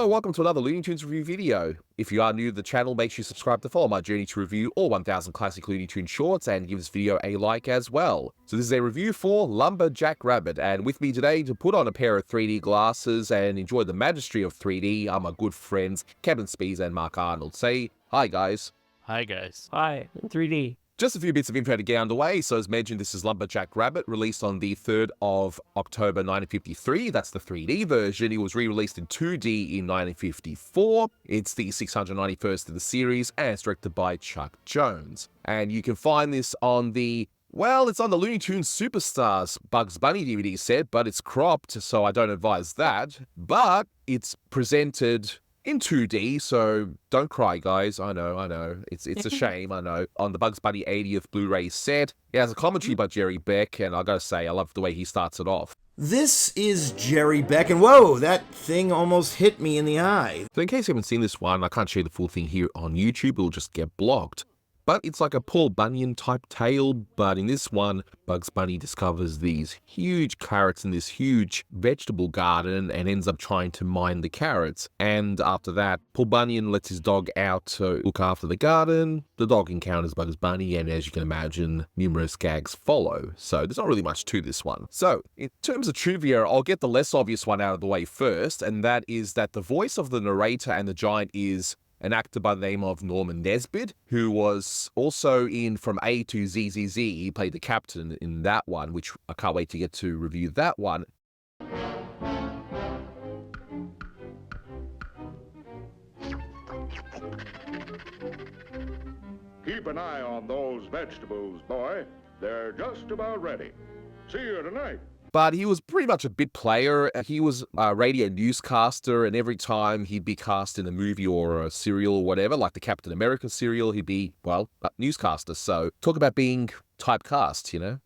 welcome to another Looney Tunes review video. If you are new to the channel, make sure you subscribe to follow my journey to review all 1000 classic Looney Tunes shorts and give this video a like as well. So this is a review for Lumberjack Rabbit, and with me today to put on a pair of 3D glasses and enjoy the majesty of 3D are my good friends Kamden, Spies and Mark Arnold. Say hi guys. Hi guys. Hi, in 3D. Just a few bits of info to get underway. So as mentioned, this is Lumberjack Rabbit, released on the 3rd of October 1953. That's the 3D version. It was re-released in 2D in 1954. It's the 691st of the series, and it's directed by Chuck Jones. And you can find this on the, well, it's on the Looney Tunes Superstars Bugs Bunny DVD set, but it's cropped, so I don't advise that. But it's presented in 2D, so don't cry, guys. I know. It's a shame, I know. On the Bugs Bunny 80th Blu-ray set, it has a commentary by Jerry Beck, and I gotta say, I love the way he starts it off. This is Jerry Beck, and whoa, that thing almost hit me in the eye. So in case you haven't seen this one, I can't share the full thing here on YouTube, it'll just get blocked. But it's like a Paul Bunyan type tale, but in this one, Bugs Bunny discovers these huge carrots in this huge vegetable garden and ends up trying to mine the carrots. And after that, Paul Bunyan lets his dog out to look after the garden. The dog encounters Bugs Bunny, and as you can imagine, numerous gags follow. So there's not really much to this one. So in terms of trivia, I'll get the less obvious one out of the way first, and that is that the voice of the narrator and the giant is an actor by the name of Norman Nesbitt, who was also in From A to ZZZ. He played the captain in that one, which I can't wait to get to review that one. Keep an eye on those vegetables, boy. They're just about ready. See you tonight. But he was pretty much a bit player. He was a radio newscaster, and every time he'd be cast in a movie or a serial or whatever, like the Captain America serial, he'd be, well, a newscaster. So talk about being typecast, you know?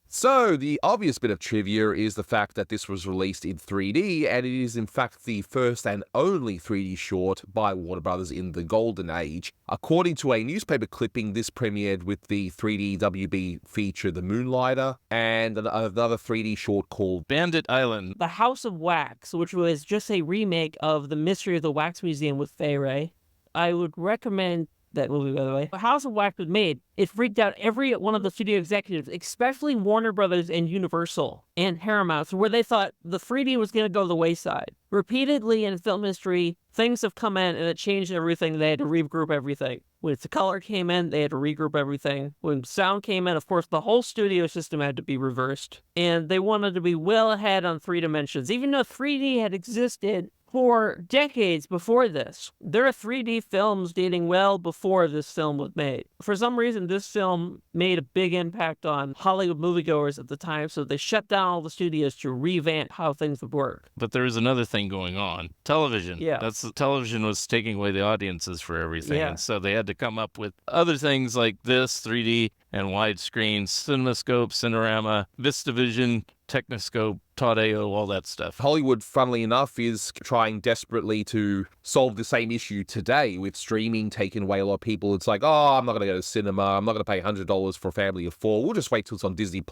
So the obvious bit of trivia is the fact that this was released in 3D, and it is in fact the first and only 3D short by Warner Brothers in the golden age. According to a newspaper clipping, this premiered with the 3D WB feature The Moonlighter and another 3D short called Bandit Island. The House of Wax, which was just a remake of The Mystery of the Wax Museum with Fay Wray. I would recommend that movie, by the way. The House of Wax was made. It freaked out every one of the studio executives, especially Warner Brothers and Universal and Paramount, where they thought the 3D was going to go to the wayside. Repeatedly in film history, things have come in and it changed everything. They had to regroup everything. When the color came in, they had to regroup everything. When sound came in, of course, the whole studio system had to be reversed. And they wanted to be well ahead on 3 dimensions. Even though 3D had existed for decades before this. There are 3D films dating well before this film was made. For some reason, this film made a big impact on Hollywood moviegoers at the time, so they shut down all the studios to revamp how things would work. But there was another thing going on. Television. Yeah. Television was taking away the audiences for everything. Yeah. And so they had to come up with other things like this, 3D and widescreen, CinemaScope, Cinerama, VistaVision, Technoscope, Todd-AO, all that stuff. Hollywood, funnily enough, is trying desperately to solve the same issue today with streaming taking away a lot of people. It's like, oh, I'm not going to go to cinema. I'm not going to pay $100 for a family of 4. We'll just wait till it's on Disney+.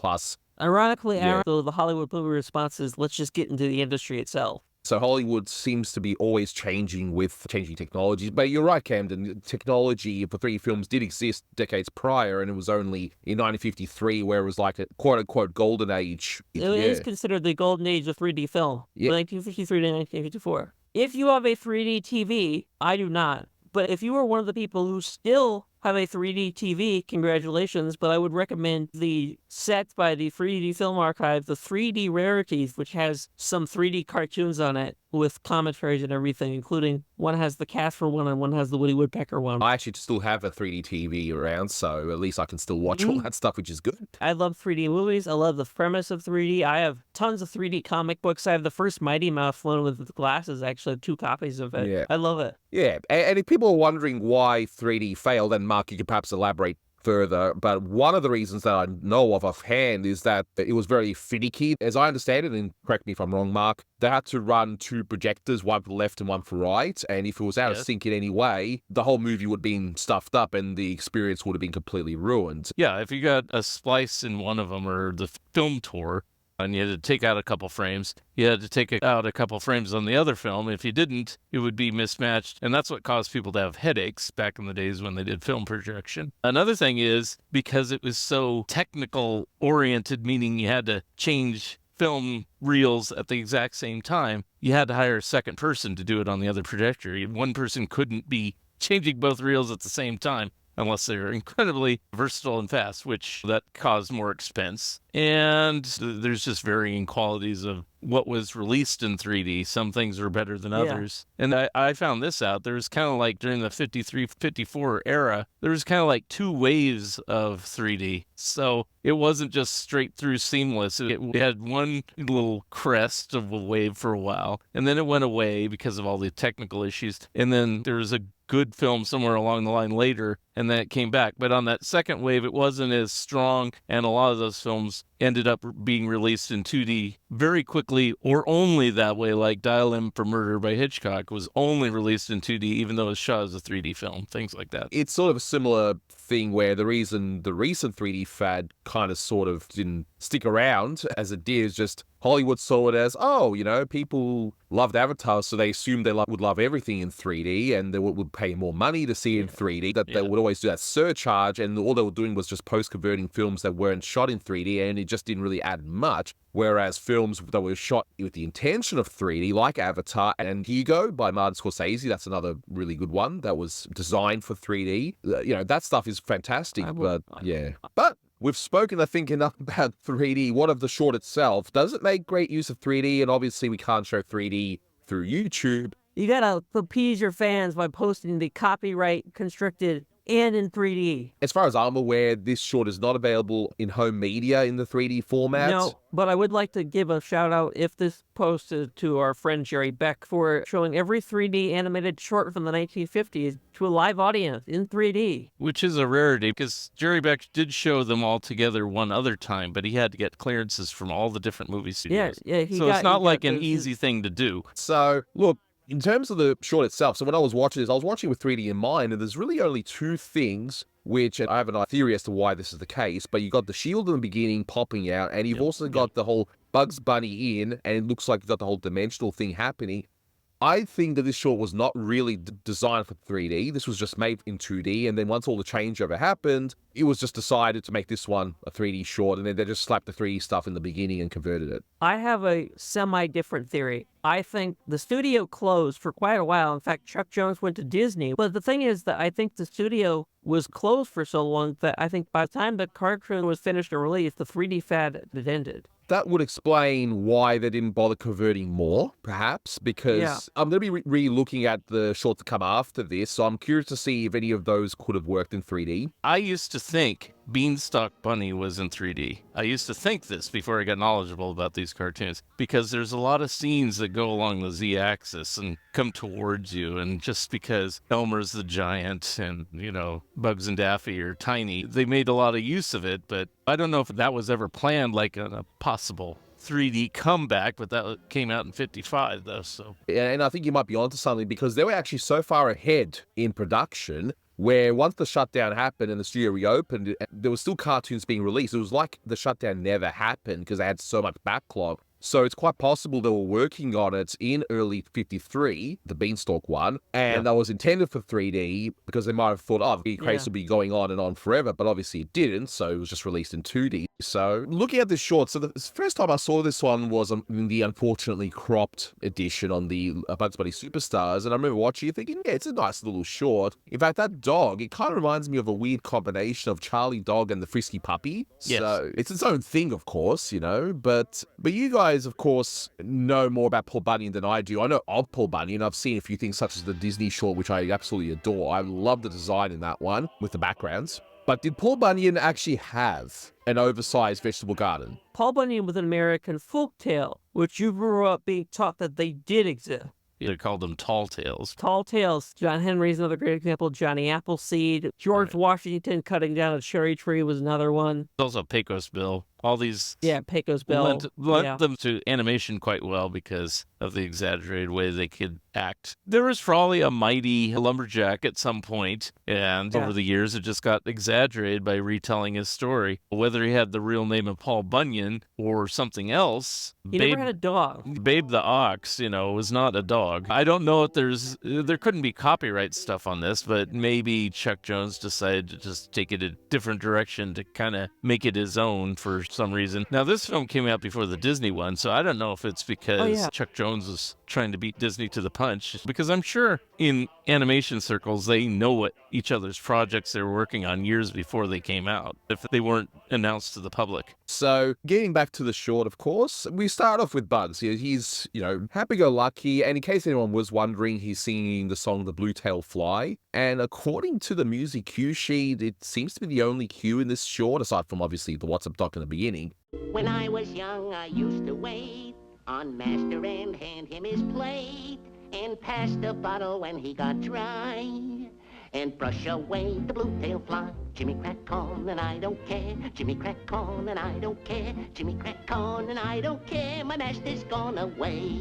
Ironically, Yeah. the Hollywood movie response is, let's just get into the industry itself. So Hollywood seems to be always changing with changing technologies. But you're right, Kamden. Technology for 3D films did exist decades prior, and it was only in 1953 where it was like a quote-unquote golden age. It is considered the golden age of 3D film, Yeah. 1953 to 1954. If you have a 3D TV, I do not. But if you are one of the people who still have a 3D TV, congratulations, but I would recommend the set by the 3D Film Archive, the 3D Rarities, which has some 3D cartoons on it with commentaries and everything, including one has the Casper one and one has the Woody Woodpecker one. I actually still have a 3D TV around, so at least I can still watch all that stuff, which is good. I love 3D movies. I love the premise of 3D. I have tons of 3D comic books. I have the first Mighty Mouse one with the glasses. I actually have 2 copies of it. Yeah. I love it. Yeah, and if people are wondering why 3D failed, and Mark, you could perhaps elaborate further, but one of the reasons that I know of offhand is that it was very finicky. As I understand it, and correct me if I'm wrong, Mark, they had to run 2 projectors, one for left and one for right, and if it was out of sync in any way, the whole movie would have been stuffed up and the experience would have been completely ruined. Yeah, if you got a splice in one of them or the film tour, and you had to take out a couple frames. You had to take out a couple frames on the other film. If you didn't, it would be mismatched, and that's what caused people to have headaches back in the days when they did film projection. Another thing is, because it was so technical oriented, meaning you had to change film reels at the exact same time, you had to hire a second person to do it on the other projector. One person couldn't be changing both reels at the same time unless they were incredibly versatile and fast, which that caused more expense. And there's just varying qualities of what was released in 3D. Some things are better than others. And I found this out. There was kind of like during the 53, 54 era, there was kind of like two waves of 3D. So it wasn't just straight through seamless. It had one little crest of a wave for a while, and then it went away because of all the technical issues. And then there was a good film somewhere along the line later, and then it came back. But on that second wave, it wasn't as strong, and a lot of those films ended up being released in 2D very quickly, or only that way, like Dial M for Murder by Hitchcock was only released in 2D, even though it was shot as a 3D film, things like that. It's sort of a similar thing where the reason the recent 3D fad kind of sort of didn't stick around as it did is just Hollywood saw it as, oh, you know, people loved Avatar, so they assumed they would love everything in 3D, and they would pay more money to see it in 3D, that they would always do that surcharge, and all they were doing was just post-converting films that weren't shot in 3D, and it just didn't really add much. Whereas films that were shot with the intention of 3D, like Avatar and Hugo by Martin Scorsese, that's another really good one that was designed for 3D. You know, that stuff is fantastic, but we've spoken, I think, enough about 3D. What of the short itself? Does it make great use of 3D? And obviously we can't show 3D through YouTube. You gotta appease your fans by posting the copyright constricted and in 3D. As far as I'm aware, this short is not available in home media in the 3D format. No, but I would like to give a shout out, if this posted, to our friend Jerry Beck for showing every 3D animated short from the 1950s to a live audience in 3D. Which is a rarity, because Jerry Beck did show them all together one other time, but he had to get clearances from all the different movie studios. So it's not like an easy thing to do. So, look, in terms of the short itself, so when I was watching this, I was watching with 3D in mind, and there's really only two things which, and I have a theory as to why this is the case, but you got the shield in the beginning popping out, and you've also got the whole Bugs Bunny in, and it looks like you've got the whole dimensional thing happening. I think that this short was not really designed for 3D. This was just made in 2D, and then once all the changeover happened, it was just decided to make this one a 3D short, and then they just slapped the 3D stuff in the beginning and converted it. I have a semi-different theory. I think the studio closed for quite a while. In fact, Chuck Jones went to Disney. But the thing is that I think the studio was closed for so long that I think by the time the cartoon was finished and released, the 3D fad had ended. That would explain why they didn't bother converting more, perhaps, because I'm going to be re-looking at the short to come after this, so I'm curious to see if any of those could have worked in 3D. I used to think Beanstalk Bunny was in 3D. I used to think this before I got knowledgeable about these cartoons, because there's a lot of scenes that go along the Z-axis and come towards you, and just because Elmer's the giant and, you know, Bugs and Daffy are tiny, they made a lot of use of it, but I don't know if that was ever planned like a possible 3D comeback, but that came out in 55 though, so. And I think you might be onto something, because they were actually so far ahead in production where once the shutdown happened and the studio reopened, there was still cartoons being released. It was like the shutdown never happened because they had so much backlog. So it's quite possible they were working on it in early 53, the Beanstalk one, and that was intended for 3D because they might have thought, oh, the craze will be going on and on forever, but obviously it didn't, so it was just released in 2D. So looking at this short, so the first time I saw this one was in the unfortunately cropped edition on the Bugs Bunny Superstars, and I remember watching it thinking, yeah, it's a nice little short. In fact, that dog, it kind of reminds me of a weird combination of Charlie Dog and the Frisky Puppy. Yes. So it's its own thing, of course, you know, but you guys, of course, know more about Paul Bunyan than I do. I know of Paul Bunyan. I've seen a few things such as the Disney short, which I absolutely adore. I love the design in that one with the backgrounds. But did Paul Bunyan actually have an oversized vegetable garden? Paul Bunyan was an American folktale, which you grew up being taught that they did exist. They called them tall tales. Tall tales. John Henry's another great example. Johnny Appleseed. George Washington cutting down a cherry tree was another one. Also Pecos Bill. all these Pecos Bill. lent them to animation quite well because of the exaggerated way they could act. There was Frawley, a mighty lumberjack at some point, and over the years it just got exaggerated by retelling his story. Whether he had the real name of Paul Bunyan or something else, he never had a dog. Babe the Ox, was not a dog. I don't know if there couldn't be copyright stuff on this, but maybe Chuck Jones decided to just take it a different direction to kind of make it his own for some reason. Now, this film came out before the Disney one, so I don't know if it's because Chuck Jones was trying to beat Disney to the punch, because I'm sure in animation circles, they know what each other's projects they were working on years before they came out, if they weren't announced to the public. So, getting back to the short, of course, we start off with Bugs. He's, happy-go-lucky, and in case anyone was wondering, he's singing the song The Blue-Tailed Fly, and according to the music cue sheet, it seems to be the only cue in this short, aside from, obviously, the What's Up Doc in the beginning. When I was young, I used to wait on Master and hand him his plate, and pass the bottle when he got dry, and brush away the blue-tailed fly. Jimmy crack corn and I don't care. Jimmy crack corn and I don't care. Jimmy crack corn and I don't care. My master's gone away.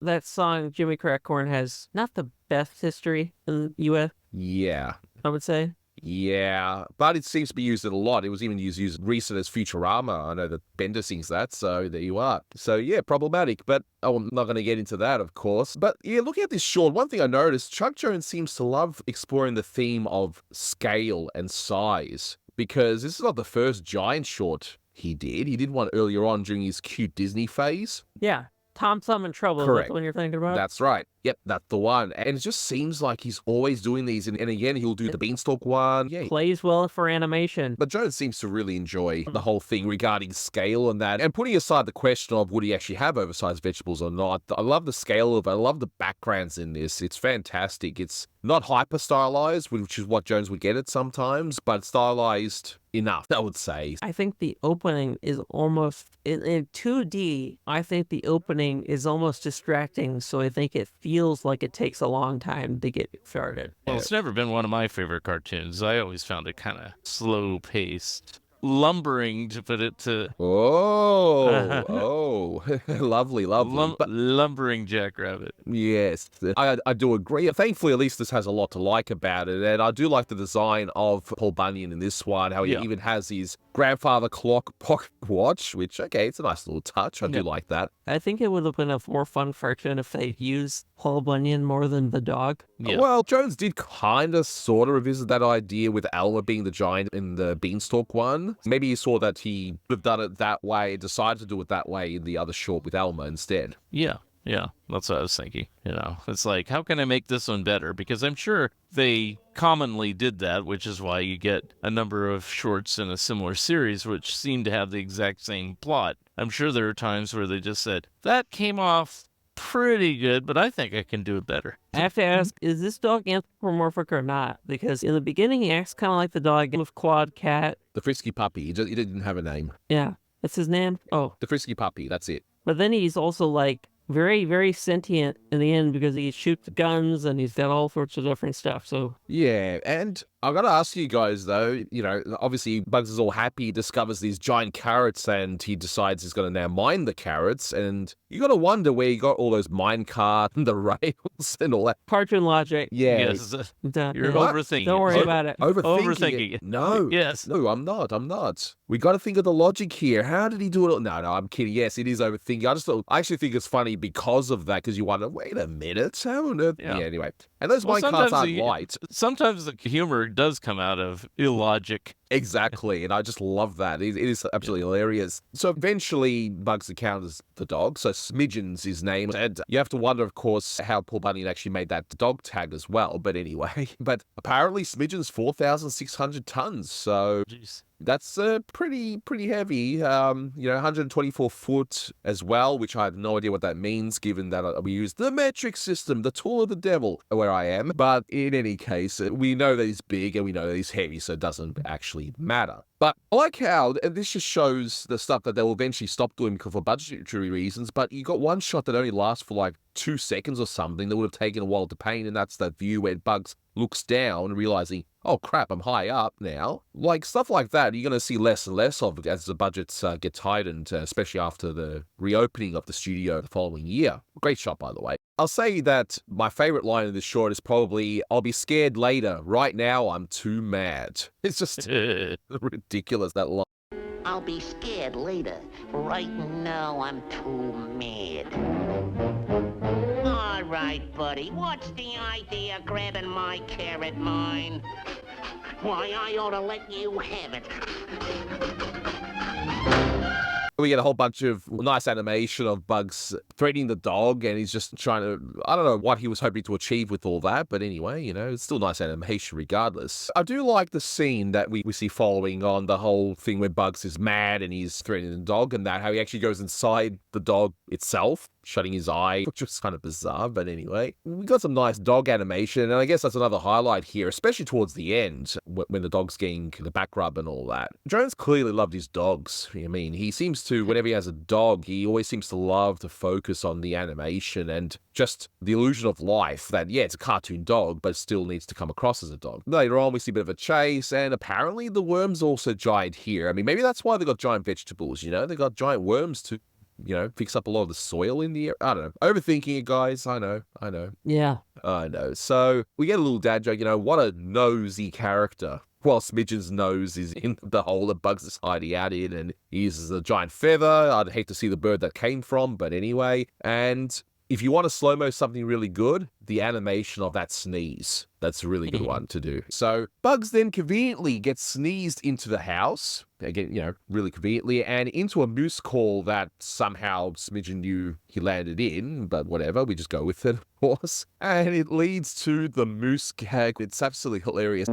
That song, Jimmy Crack Corn, has not the best history in the U.S., Yeah. I would say. Yeah, but it seems to be used a lot. It was even used recent as Futurama. I know that Bender sings that, so there you are. So yeah, problematic, but I'm not going to get into that, of course. But yeah, looking at this short, one thing I noticed, Chuck Jones seems to love exploring the theme of scale and size, because this is not the first giant short he did. He did one earlier on during his cute Disney phase. Yeah. Tom Thumb in Trouble. Correct. Is that the one you're thinking about? That's right. Yep, that's the one. And it just seems like he's always doing these. And again, he'll do the Beanstalk one. Yeah. Plays well for animation. But Jones seems to really enjoy the whole thing regarding scale and that. And putting aside the question of would he actually have oversized vegetables or not, I love the scale of it. I love the backgrounds in this. It's fantastic. It's not hyper stylized, which is what Jones would get it sometimes, but stylized enough, I would say. I think the opening is almost, in 2D, I think the opening is almost distracting, so I think it feels like it takes a long time to get started. Well, it's never been one of my favorite cartoons. I always found it kind of slow-paced. Lumbering, to put it to... Lovely. Lumbering Jackrabbit. Yes, I do agree. Thankfully, at least this has a lot to like about it, and I do like the design of Paul Bunyan in this one, how he even has his grandfather clock pocket watch, which, okay, it's a nice little touch. I do like that. I think it would have been a more fun cartoon if they used Paul Bunyan more than the dog. Yeah. Well, Jones did kind of sort of revisit that idea with Elmer being the giant in the Beanstalk one. Maybe he saw that he would have done it that way, decided to do it that way in the other short with Elmer instead. Yeah, that's what I was thinking. It's like, how can I make this one better? Because I'm sure they commonly did that, which is why you get a number of shorts in a similar series which seem to have the exact same plot. I'm sure there are times where they just said, that came off pretty good, but I think I can do it better. I have to ask, is this dog anthropomorphic or not? Because in the beginning, he acts kind of like the dog with Quad Cat. The Frisky Puppy. He didn't have a name. Yeah, that's his name? Oh. The Frisky Puppy, that's it. But then he's also like very, very sentient in the end because he shoots guns and he's got all sorts of different stuff. So yeah, and I got to ask you guys though, obviously Bugs is all happy, he discovers these giant carrots and he decides he's going to now mine the carrots, and you got to wonder where he got all those mine carts and the rails and all that. Cartoon logic. Yeah. Yes, you're overthinking. Don't worry about it. Overthinking it. No. Yes. No, I'm not. We got to think of the logic here. How did he do it? No, I'm kidding. Yes, it is overthinking. I actually think it's funny because of that, because you wonder, wait a minute, how on earth? Yeah, anyway. And those mine carts aren't light. Sometimes the humor does come out of illogic. Exactly, and I just love that. It is absolutely hilarious. So eventually, Bugs encounters the dog. So Smidgens is named, and you have to wonder, of course, how Paul Bunyan actually made that dog tag as well. But anyway, apparently Smidgens 4,600 tons. So. Jeez. That's pretty heavy, 124 foot as well, which I have no idea what that means, given that we use the metric system, the tool of the devil, where I am. But in any case, we know that he's big and we know that he's heavy, so it doesn't actually matter. But I like how, and this just shows the stuff that they'll eventually stop doing because of budgetary reasons, but you got one shot that only lasts for like 2 seconds or something that would have taken a while to paint, and that's that view where Bugs looks down, realizing, oh crap, I'm high up now. Like, stuff like that, you're going to see less and less of as the budgets get tightened, especially after the reopening of the studio the following year. Great shot, by the way. I'll say that my favorite line in this short is probably, I'll be scared later. Right now, I'm too mad. It's just ridiculous, that line. I'll be scared later. Right now, I'm too mad. All right, buddy, what's the idea of grabbing my carrot mine? Why, I ought to let you have it. We get a whole bunch of nice animation of Bugs threatening the dog, and he's just trying to, I don't know what he was hoping to achieve with all that, but anyway, you know, it's still nice animation regardless. I do like the scene that we see following on the whole thing where Bugs is mad and he's threatening the dog, and that how he actually goes inside the dog itself, shutting his eye, which was kind of bizarre, but anyway. We got some nice dog animation, and I guess that's another highlight here, especially towards the end, when the dog's getting the back rub and all that. Jones clearly loved his dogs. I mean, he seems to, whenever he has a dog, he always seems to love to focus on the animation and just the illusion of life that, yeah, it's a cartoon dog, but still needs to come across as a dog. Later on, we see a bit of a chase, and apparently the worms also giant here. I mean, maybe that's why they got giant vegetables, you know? They got giant worms to, you know, fix up a lot of the soil in the air. I don't know. Overthinking it, guys. I know. Yeah. I know. So we get a little dad joke, you know, what a nosy character. While Smidgen's nose is in the hole that Bugs is hiding out in, and he uses a giant feather. I'd hate to see the bird that came from, but anyway. And if you want to slow-mo something really good, the animation of that sneeze. That's a really good one to do. So Bugs then conveniently gets sneezed into the house. Again, you know, really conveniently, and into a moose call that somehow Smidgen knew he landed in, but whatever, we just go with it, of course. And it leads to the moose gag. It's absolutely hilarious.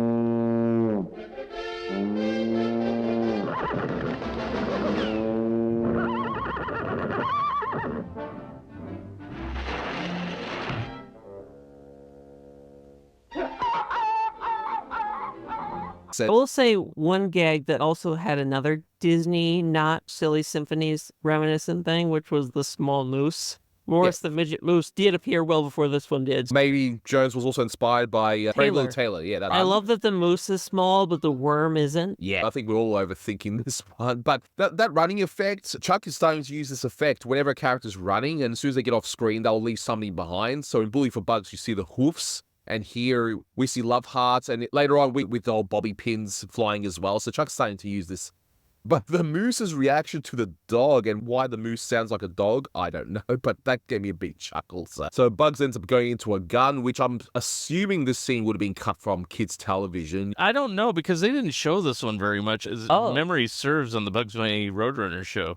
I will say one gag that also had another Disney, not Silly Symphonies reminiscent thing, which was the small moose. Morris the Midget Moose did appear well before this one did. Maybe Jones was also inspired by Brave Little Taylor. Yeah, that I love that the moose is small, but the worm isn't. Yeah, I think we're all overthinking this one. But that running effect, Chuck is starting to use this effect whenever a character's running, and as soon as they get off screen, they'll leave something behind. So in Bully for Bugs, you see the hoofs. And here we see love hearts, and later on with the old bobby pins flying as well. So Chuck's starting to use this. But the moose's reaction to the dog and why the moose sounds like a dog, I don't know. But that gave me a big chuckle. So Bugs ends up going into a gun, which I'm assuming this scene would have been cut from kids' television. I don't know, because they didn't show this one very much, as memory serves on the Bugs Bunny Roadrunner show.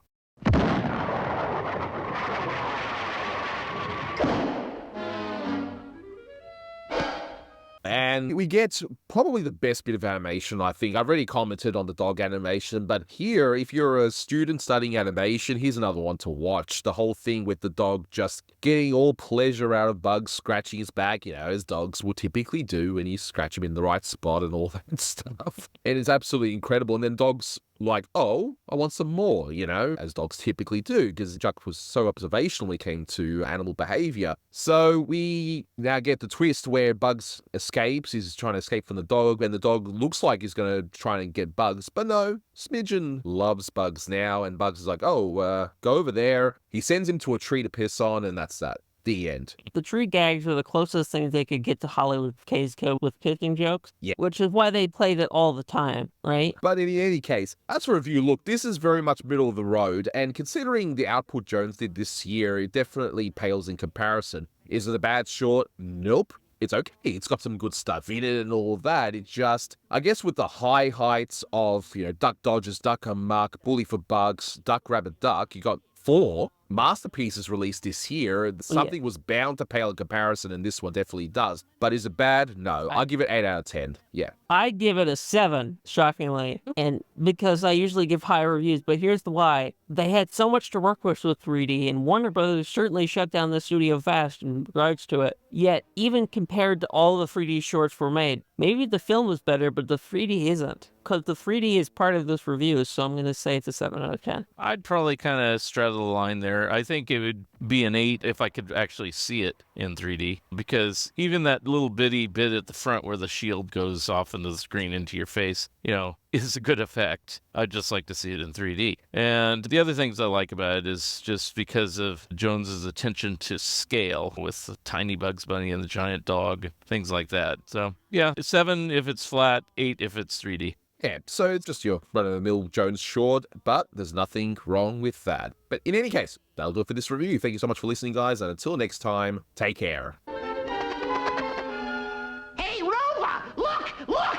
And we get probably the best bit of animation, I think. I've already commented on the dog animation, but here, if you're a student studying animation, here's another one to watch. The whole thing with the dog just getting all pleasure out of Bugs scratching his back, you know, as dogs will typically do when you scratch him in the right spot and all that stuff. And it's absolutely incredible. And then dogs like, oh, I want some more, you know, as dogs typically do, because Chuck was so observational when it came to animal behavior. So we now get the twist where Bugs escapes. He's trying to escape from the dog, and the dog looks like he's going to try and get Bugs. But no, Smidgen loves Bugs now, and Bugs is like, oh, go over there. He sends him to a tree to piss on, and that's that. The end. The tree gags were the closest things they could get to Hollywood K's Code with kicking jokes. Yeah. Which is why they played it all the time, right? But in any case, as for review, look, this is very much middle of the road, and considering the output Jones did this year, it definitely pales in comparison. Is it a bad short? Nope. It's okay. It's got some good stuff in it and all of that. It just, I guess with the high heights of, you know, Duck Dodgers, Duck Amuck, Bully for Bugs, Duck Rabbit Duck, you got 4. Masterpieces released this year. Something was bound to pale in comparison, and this one definitely does. But is it bad? No. I'll give it 8 out of 10. Yeah. I give it a 7, shockingly, and because I usually give high reviews, but here's the why. They had so much to work with 3D, and Warner Brothers certainly shut down the studio fast in regards to it. Yet, even compared to all the 3D shorts were made, maybe the film was better, but the 3D isn't. Because the 3D is part of this review, so I'm going to say it's a 7 out of 10. I'd probably kind of straddle the line there. I think it would be an 8 if I could actually see it in 3D, because even that little bitty bit at the front where the shield goes off into the screen into your face, is a good effect. I'd just like to see it in 3D. And the other things I like about it is just because of Jones's attention to scale with the tiny Bugs Bunny and the giant dog, things like that. So yeah, 7 if it's flat, 8 if it's 3D. Yeah, so it's just your run-of-the-mill Jones short, but there's nothing wrong with that. But in any case, that'll do it for this review. Thank you so much for listening, guys, and until next time, take care. Hey, Rover! Look! Look!